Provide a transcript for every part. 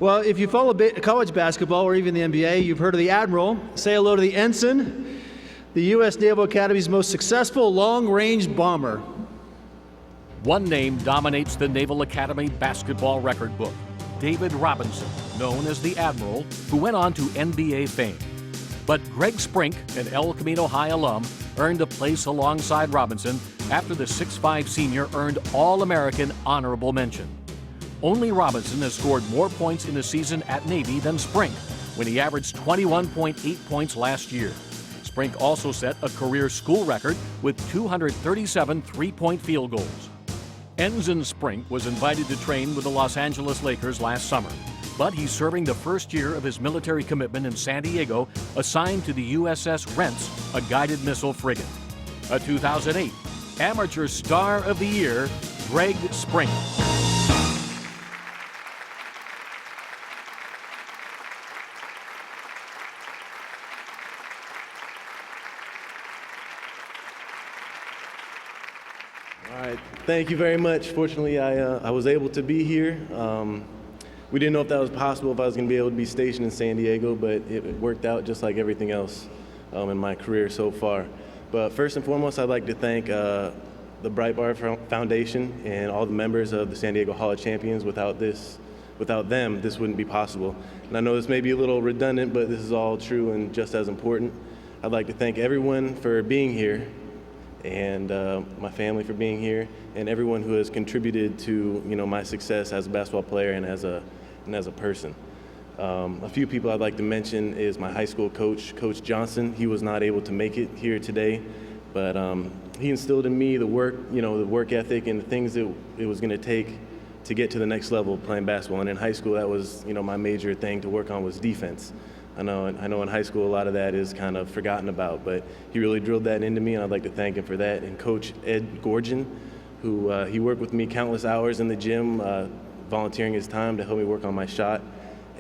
Well, if you follow college basketball or even the NBA, you've heard of the Admiral. Say hello to the Ensign, the U.S. Naval Academy's most successful long-range bomber. One name dominates the Naval Academy basketball record book: David Robinson, known as the Admiral, who went on to NBA fame. But Greg Sprink, an El Camino High alum, earned a place alongside Robinson after the 6'5" senior earned All-American honorable mention. Only Robinson has scored more points in a season at Navy than Sprink, when he averaged 21.8 points last year. Sprink also set a career school record with 237 three-point field goals. Ensign Sprink was invited to train with the Los Angeles Lakers last summer, but he's serving the first year of his military commitment in San Diego, assigned to the USS Rents, a guided missile frigate. A 2008 Amateur Star of the Year, Greg Sprink. All right, thank you very much. Fortunately, I was able to be here. We didn't know if that was possible, if I was going to be able to be stationed in San Diego, but it worked out just like everything else in my career so far. But first and foremost, I'd like to thank the Breitbart Foundation and all the members of the San Diego Hall of Champions. Without them, this wouldn't be possible. And I know this may be a little redundant, but this is all true and just as important. I'd like to thank everyone for being here, and my family for being here, and everyone who has contributed to my success as a basketball player and as a person. A few people I'd like to mention is my high school coach, Coach Johnson. He was not able to make it here today, but he instilled in me the work ethic and the things that it was going to take to get to the next level playing basketball. And in high school, that was my major thing to work on was defense. I know in high school a lot of that is kind of forgotten about, but he really drilled that into me, and I'd like to thank him for that. And Coach Ed Gorgian, who he worked with me countless hours in the gym, volunteering his time to help me work on my shot,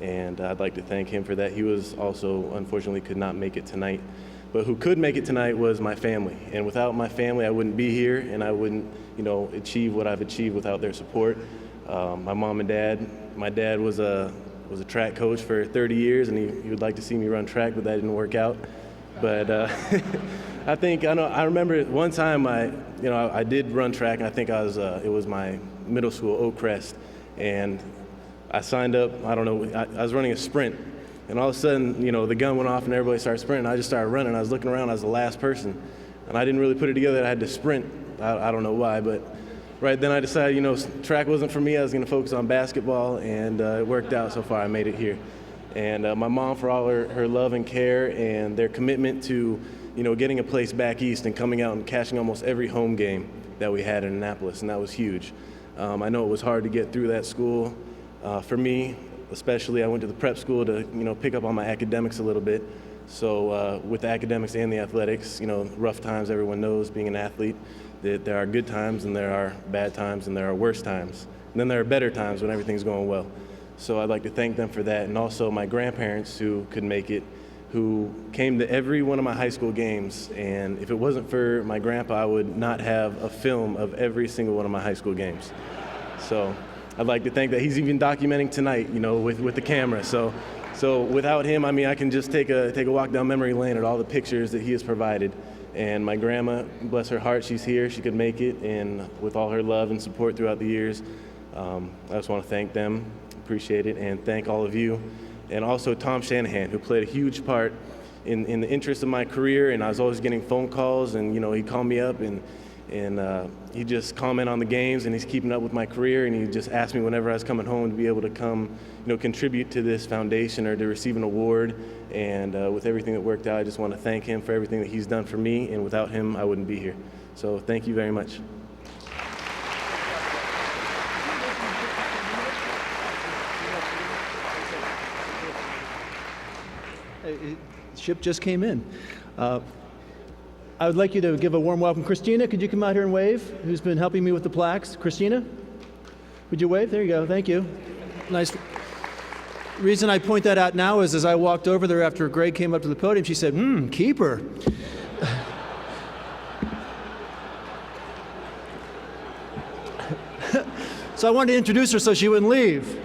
and I'd like to thank him for that. He was also, unfortunately, could not make it tonight, but who could make it tonight was my family. And without my family, I wouldn't be here, and I wouldn't achieve what I've achieved without their support. My mom and dad. My dad was a track coach for 30 years, and he would like to see me run track, but that didn't work out. But I remember one time I did run track, and I think it was my middle school, Oak Crest, and I signed up. I was running a sprint, and all of a sudden, the gun went off and everybody started sprinting. I just started running. I was looking around. I was the last person, and I didn't really put it together that I had to sprint. I don't know why, but right then I decided, track wasn't for me. I was going to focus on basketball, and it worked out so far. I made it here. And my mom, for all her love and care and their commitment to, getting a place back east and coming out and catching almost every home game that we had in Annapolis, and that was huge. I know it was hard to get through that school. For me, especially, I went to the prep school to, pick up on my academics a little bit. So with the academics and the athletics, rough times, everyone knows being an athlete, that there are good times and there are bad times and there are worse times. And then there are better times when everything's going well. So I'd like to thank them for that. And also my grandparents who could make it, who came to every one of my high school games. And if it wasn't for my grandpa, I would not have a film of every single one of my high school games. So I'd like to thank that. He's even documenting tonight, with the camera. So without him, I can just take a walk down memory lane at all the pictures that he has provided. And my grandma, bless her heart, she's here. She could make it, and with all her love and support throughout the years, I just want to thank them, appreciate it, and thank all of you. And also Tom Shanahan, who played a huge part in the interest of my career, and I was always getting phone calls, and he'd call me up, and he'd just comment on the games, and he's keeping up with my career, and he just asked me whenever I was coming home to be able to come, contribute to this foundation or to receive an award. And with everything that worked out, I just want to thank him for everything that he's done for me, and without him, I wouldn't be here. So thank you very much. Ship just came in. I would like you to give a warm welcome. Christina, could you come out here and wave? Who's been helping me with the plaques? Christina, would you wave? There you go. Thank you. Nice. Reason I point that out now is as I walked over there after Greg came up to the podium, she said, keeper. So I wanted to introduce her so she wouldn't leave.